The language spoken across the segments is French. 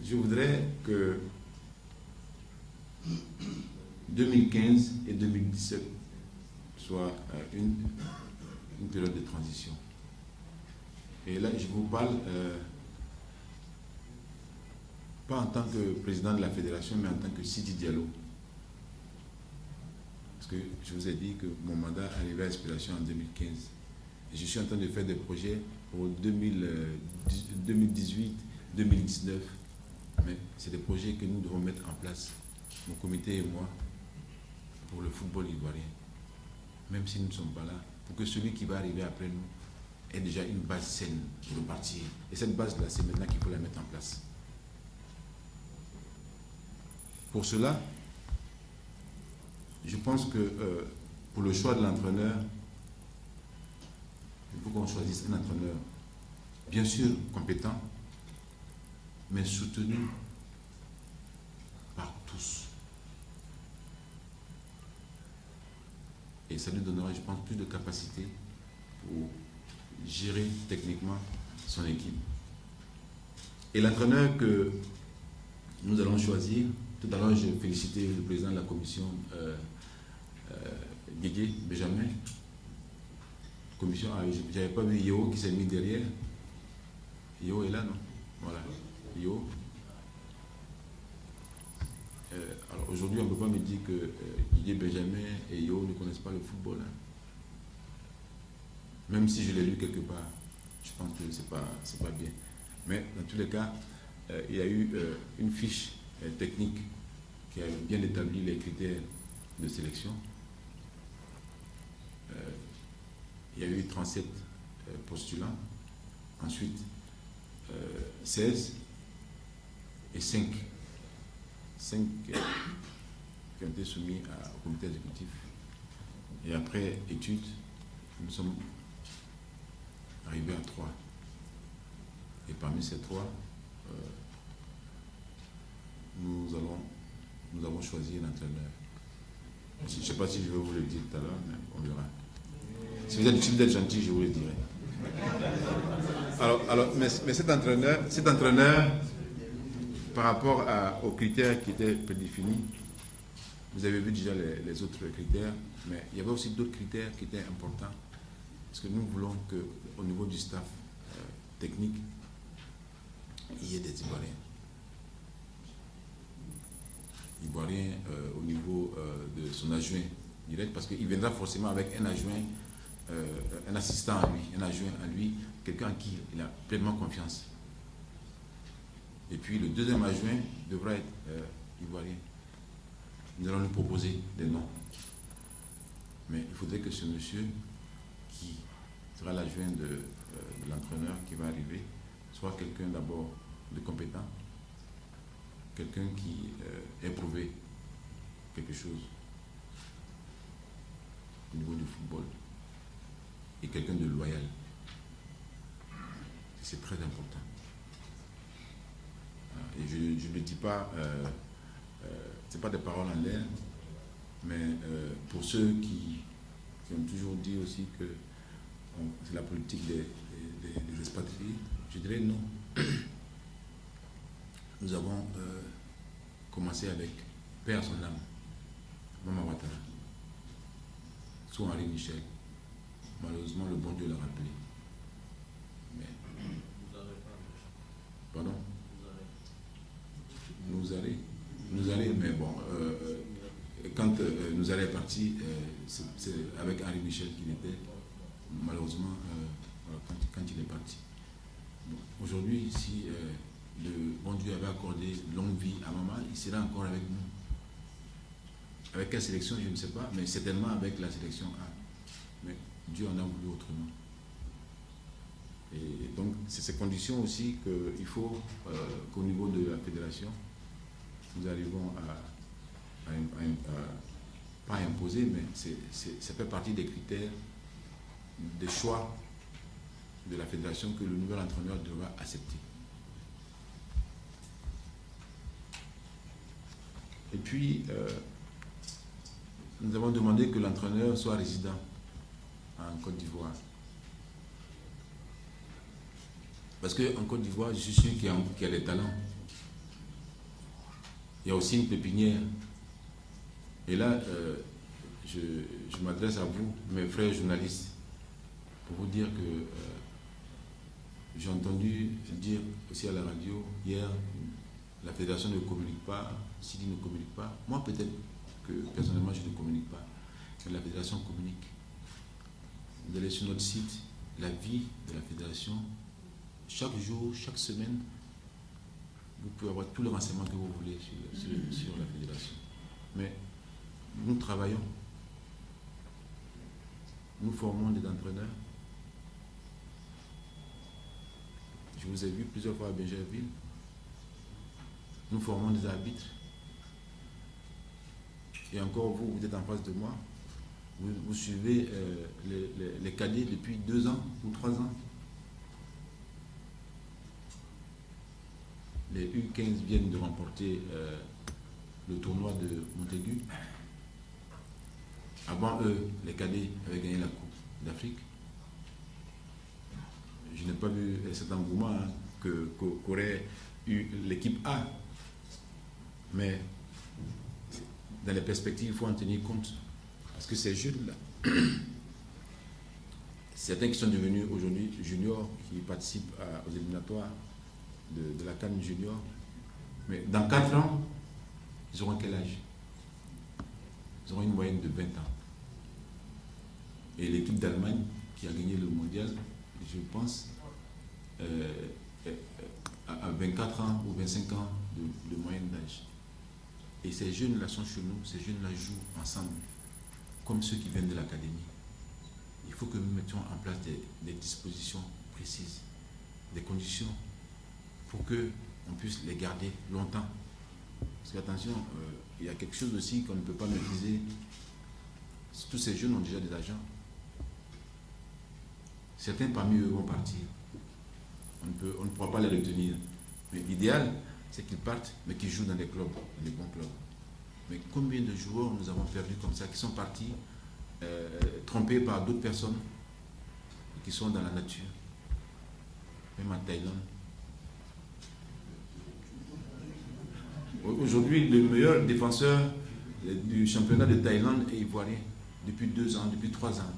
je voudrais que 2015 et 2017 soient une période de transition. Et là, je vous parle pas en tant que président de la fédération, mais en tant que Sidi Diallo. Parce que je vous ai dit que mon mandat arrivait à expiration en 2015. Et je suis en train de faire des projets pour 2018, 2019. Mais c'est des projets que nous devons mettre en place, mon comité et moi, pour le football ivoirien. Même si nous ne sommes pas là, pour que celui qui va arriver après nous ait déjà une base saine pour repartir. Et cette base-là, c'est maintenant qu'il faut la mettre en place. Pour cela, je pense que pour le choix de l'entraîneur, il faut qu'on choisisse un entraîneur, bien sûr compétent, mais soutenu par tous. Et ça lui donnera, je pense, plus de capacité pour gérer techniquement son équipe. Et l'entraîneur que nous allons choisir, tout à l'heure j'ai félicité le président de la commission, Guégué Benjamin. Commission, j'avais pas vu Yo qui s'est mis derrière. Yo est là, non? Voilà, Yo. Alors aujourd'hui, on ne peut pas me dire que Guégué Benjamin et Yo ne connaissent pas le football. Hein. Même si je l'ai lu quelque part, je pense que c'est pas bien. Mais dans tous les cas, il y a eu une fiche technique qui a bien établi les critères de sélection. Il y a eu 37 postulants, ensuite 16 et 5 qui ont été soumis au comité exécutif. Et après étude, nous sommes arrivés à 3. Et parmi ces 3, nous avons choisi un entraîneur. Je ne sais pas si je vais vous le dire tout à l'heure, mais on verra. Si vous êtes gentil, je vous le dirai. Alors, mais cet entraîneur, par rapport aux critères qui étaient prédéfinis, vous avez vu déjà les autres critères, mais il y avait aussi d'autres critères qui étaient importants, parce que nous voulons qu'au niveau du staff technique, il y ait des Ivoiriens au niveau de son adjoint direct, parce qu'il viendra forcément avec un adjoint, un assistant à lui, un adjoint à lui, quelqu'un en qui il a pleinement confiance. Et puis le deuxième adjoint devra être ivoirien. Nous allons lui proposer des noms. Mais il faudrait que ce monsieur, qui sera l'adjoint de l'entraîneur qui va arriver, soit quelqu'un d'abord de compétent, quelqu'un qui ait prouvé quelque chose au niveau du football, et quelqu'un de loyal. C'est très important. Et je ne le dis pas, ce n'est pas des paroles en l'air, mais pour ceux qui ont toujours dit aussi que c'est la politique des expatriés, je dirais non. Nous avons commencé avec Père à son âme, Maman Ouattara, sous Henri Michel. Malheureusement, le bon Dieu l'a rappelé. Mais, pardon? Nous allons, mais bon, quand nous allons partir, c'est avec Henri Michel qu'il était, malheureusement, quand il est parti. Bon, aujourd'hui, si le bon Dieu avait accordé longue vie à maman, il serait encore avec nous. Avec quelle sélection, je ne sais pas, mais certainement avec la sélection A. Mais Dieu en a voulu autrement. Et donc, c'est ces conditions aussi qu'il faut qu'au niveau de la fédération, nous arrivons pas imposer, mais ça fait partie des critères de choix de la fédération que le nouvel entraîneur devra accepter. Et puis, nous avons demandé que l'entraîneur soit résident en Côte d'Ivoire. Parce qu'en Côte d'Ivoire, je suis sûr qu'il y a des talents. il y a aussi une pépinière. Et là, je m'adresse à vous, mes frères journalistes, pour vous dire que j'ai entendu dire aussi à la radio hier, la fédération ne communique pas, Sidi ne communique pas. Moi, peut-être que personnellement, je ne communique pas, mais la fédération communique. Vous allez sur notre site, la vie de la fédération, chaque jour, chaque semaine, vous pouvez avoir tous les renseignements que vous voulez sur la fédération. Mais nous travaillons, nous formons des entraîneurs. Je vous ai vu plusieurs fois à Bégerville. Nous formons des arbitres. Et encore vous êtes en face de moi. Vous suivez les cadets depuis 2 ans ou 3 ans. Les U15 viennent de remporter le tournoi de Montaigu. Avant eux, les cadets avaient gagné la Coupe d'Afrique. Je n'ai pas vu cet engouement qu'aurait eu l'équipe A. Mais dans les perspectives, il faut en tenir compte. Parce que ces jeunes-là, certains qui sont devenus aujourd'hui juniors, qui participent aux éliminatoires de la CAN junior, mais dans 4 ans, ils auront quel âge? Ils auront une moyenne de 20 ans. Et l'équipe d'Allemagne, qui a gagné le mondial, je pense, à 24 ans ou 25 ans de moyenne d'âge. Et ces jeunes-là sont chez nous, ces jeunes-là jouent ensemble, comme ceux qui viennent de l'académie. Il faut que nous mettions en place des dispositions précises, des conditions pour qu'on puisse les garder longtemps. Parce qu'attention, il y a quelque chose aussi qu'on ne peut pas maîtriser. Tous ces jeunes ont déjà des agents. Certains parmi eux vont partir. On ne pourra pas les retenir. Mais l'idéal, c'est qu'ils partent, mais qu'ils jouent dans des clubs, dans des bons clubs. Mais combien de joueurs nous avons perdus comme ça, qui sont partis, trompés par d'autres personnes, et qui sont dans la nature, même en Thaïlande. Aujourd'hui, le meilleur défenseur du championnat de Thaïlande est ivoirien, depuis 2 ans, depuis 3 ans.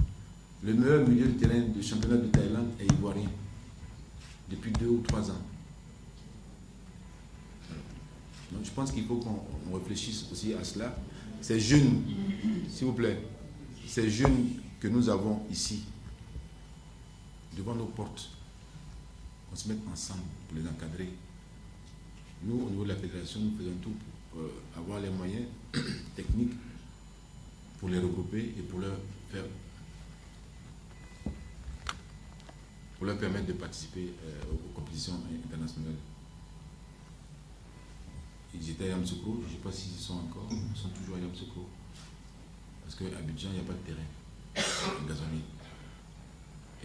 Le meilleur milieu de terrain du championnat de Thaïlande est ivoirien, depuis 2 ou 3 ans. Donc je pense qu'il faut qu'on réfléchisse aussi à cela. Ces jeunes, s'il vous plaît, ces jeunes que nous avons ici, devant nos portes, on se mette ensemble pour les encadrer. Nous, au niveau de la fédération, nous faisons tout pour avoir les moyens techniques pour les regrouper et pour leur permettre de participer aux compétitions internationales. Ils étaient à Yamoussoukro, je ne sais pas s'ils y sont encore, ils sont toujours à Yamoussoukro. Parce qu'à Abidjan, il n'y a pas de terrain, en gazonnier.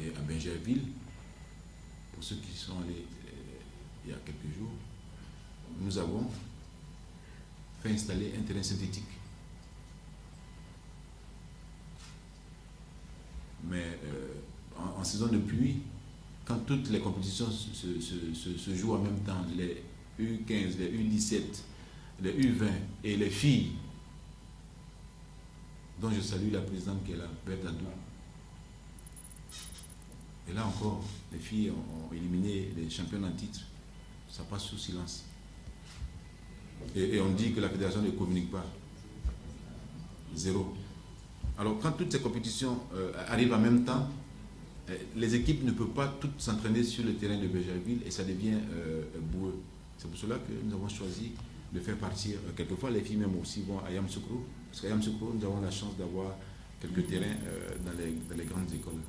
Et à Bégerville, pour ceux qui sont allés il y a quelques jours, nous avons fait installer un terrain synthétique. Mais en saison de pluie, quand toutes les compétitions se jouent en même temps, les U15, les U17, les U20 et les filles, dont je salue la présidente qui est là, Berthe Adou. Et là encore, les filles ont éliminé les championnes en titre. Ça passe sous silence. Et on dit que la fédération ne communique pas. 0. Alors quand toutes ces compétitions arrivent en même temps, les équipes ne peuvent pas toutes s'entraîner sur le terrain de Bégerville et ça devient boueux. C'est pour cela que nous avons choisi de faire partir, quelquefois les filles même aussi vont à Yamoussoukro, parce qu'à Yamoussoukro, nous avons la chance d'avoir quelques terrains dans les grandes écoles.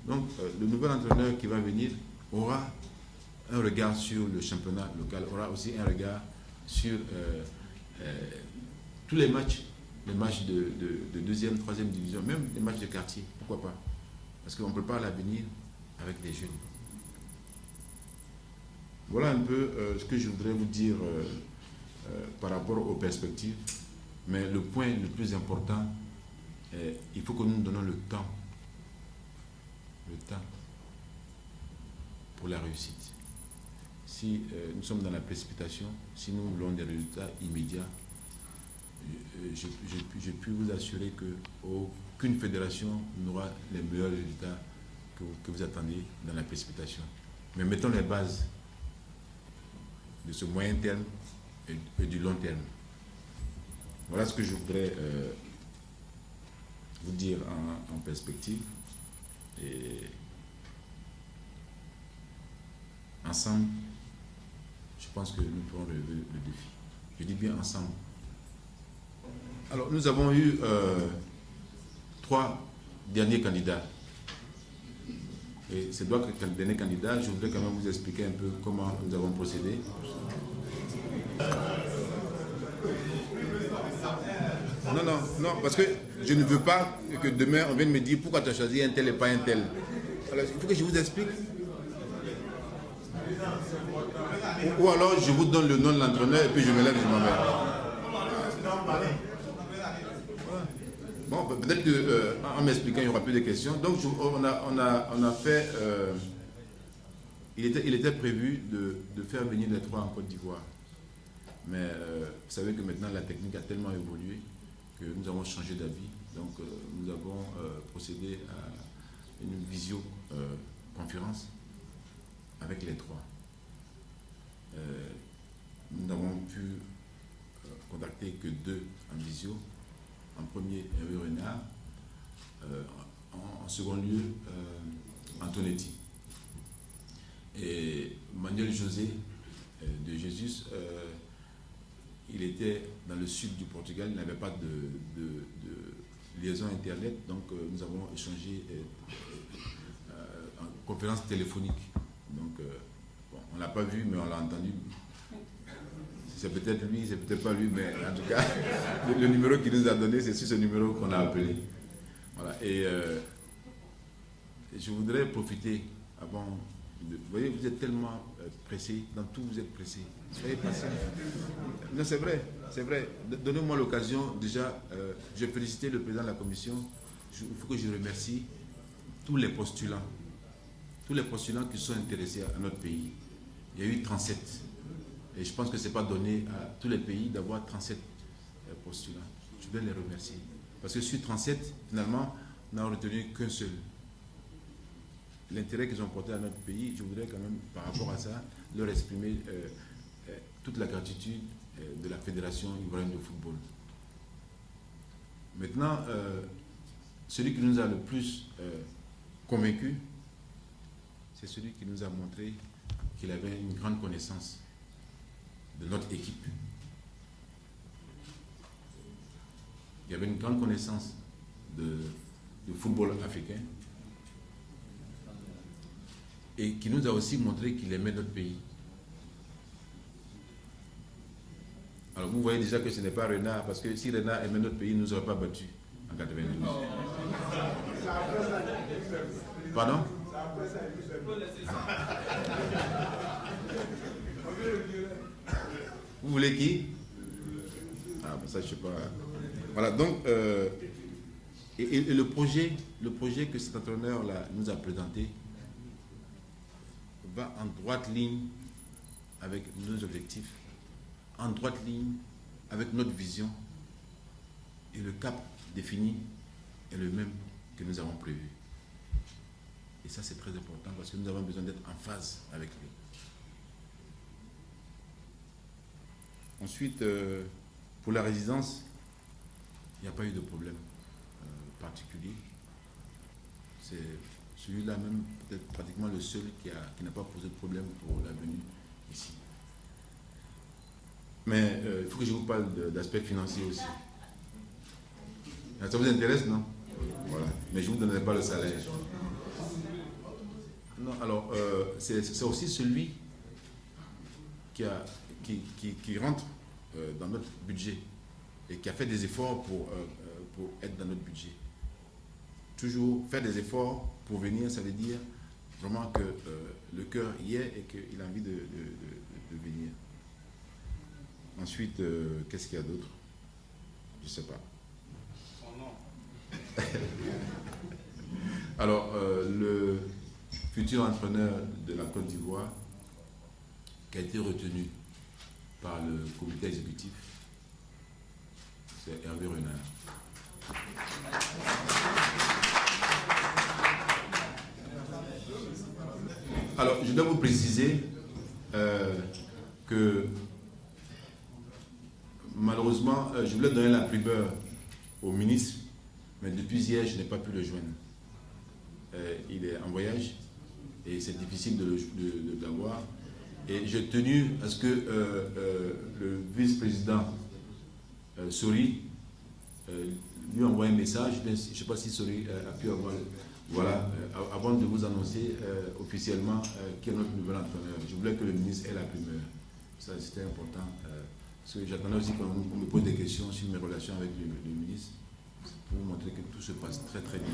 Donc, le nouvel entraîneur qui va venir aura un regard sur le championnat local, aura aussi un regard sur tous les matchs de deuxième, troisième division, même les matchs de quartier, pourquoi pas? Parce qu'on prépare l'avenir avec des jeunes. Voilà un peu ce que je voudrais vous dire par rapport aux perspectives. Mais le point le plus important, il faut que nous nous donnons le temps pour la réussite. si nous sommes dans la précipitation, si nous voulons des résultats immédiats, je puis vous assurer qu'aucune fédération n'aura les meilleurs résultats que vous attendez dans la précipitation. Mais mettons les bases de ce moyen terme et du long terme. Voilà ce que je voudrais vous dire en perspective. Et ensemble, je pense que nous pourrons relever le défi. Je dis bien ensemble. Alors, nous avons eu 3 derniers candidats. Et ces 3 derniers candidats, je voudrais quand même vous expliquer un peu comment nous avons procédé. Non, parce que je ne veux pas que demain on vienne me dire pourquoi tu as choisi un tel et pas un tel. Alors, il faut que je vous explique. Ou alors je vous donne le nom de l'entraîneur et puis je me lève et je m'en vais. Bon, peut-être qu'en m'expliquant, il n'y aura plus de questions. Donc, on a fait... il était prévu de faire venir les 3 en Côte d'Ivoire. Mais vous savez que maintenant, la technique a tellement évolué que nous avons changé d'avis. Donc, nous avons procédé à une visioconférence avec les 3. Nous n'avons pu contacter que 2 en visio. En premier, Hervé Renard. En second lieu, Antonetti. Et Manuel José de Jésus, il était dans le sud du Portugal, il n'avait pas de liaison Internet, donc nous avons échangé en conférence téléphonique. Donc, bon, on ne l'a pas vu, mais on l'a entendu. C'est peut-être lui, c'est peut-être pas lui, mais en tout cas, le numéro qu'il nous a donné, c'est sur ce numéro qu'on a appelé. Voilà. Et je voudrais profiter avant. Vous voyez, vous êtes tellement pressé, dans tout vous êtes pressé. Soyez patient. Non, c'est vrai, c'est vrai. Donnez-moi l'occasion. Déjà, je vais féliciter le président de la commission. Il faut que je remercie tous les postulants qui sont intéressés à notre pays. Il y a eu 37. Et je pense que ce n'est pas donné à tous les pays d'avoir 37 postulants. Je voudrais les remercier. Parce que sur 37, finalement, on n'a retenu qu'un seul. L'intérêt qu'ils ont porté à notre pays, je voudrais quand même, par rapport à ça, leur exprimer toute la gratitude de la Fédération ivoirienne de football. Maintenant, celui qui nous a le plus convaincus, c'est celui qui nous a montré qu'il avait une grande connaissance de notre équipe. Il y avait une grande connaissance du football africain et qui nous a aussi montré qu'il aimait notre pays. Alors vous voyez déjà que ce n'est pas Renard, parce que si Renard aimait notre pays, il ne nous aurait pas battus en 92. Pardon? Vous voulez qui? Ah, ben ça, je ne sais pas. Voilà, donc, et le projet que cet entraîneur-là nous a présenté va en droite ligne avec nos objectifs, en droite ligne avec notre vision, et le cap défini est le même que nous avons prévu. Et ça, c'est très important parce que nous avons besoin d'être en phase avec lui. Ensuite, pour la résidence, il n'y a pas eu de problème particulier. C'est celui-là même, peut-être pratiquement le seul qui n'a pas posé de problème pour la venue ici. Mais il faut que je vous parle d'aspect financier aussi. Ça vous intéresse, non? Voilà. Mais je ne vous donnerai pas le salaire. Non, alors, c'est aussi celui qui rentre dans notre budget et qui a fait des efforts pour être dans notre budget. Toujours faire des efforts pour venir, ça veut dire vraiment que le cœur y est et qu'il a envie de venir. Ensuite, qu'est-ce qu'il y a d'autre? Je ne sais pas. Oh non. Alors, le futur entraîneur de la Côte d'Ivoire qui a été retenu par le comité exécutif, c'est Hervé Renard. Alors, je dois vous préciser que malheureusement, je voulais donner la primeur au ministre, mais depuis hier, je n'ai pas pu le joindre. Il est en voyage et c'est difficile de l'avoir. Et j'ai tenu à ce que le vice-président Sori lui envoie un message. Je ne sais pas si Sori a pu avoir... Voilà, avant de vous annoncer officiellement qui est notre nouvel entraîneur. Je voulais que le ministre ait la primeur. Ça, c'était important. Parce que j'attendais aussi qu'on me pose des questions sur mes relations avec le ministre, pour vous montrer que tout se passe très très bien.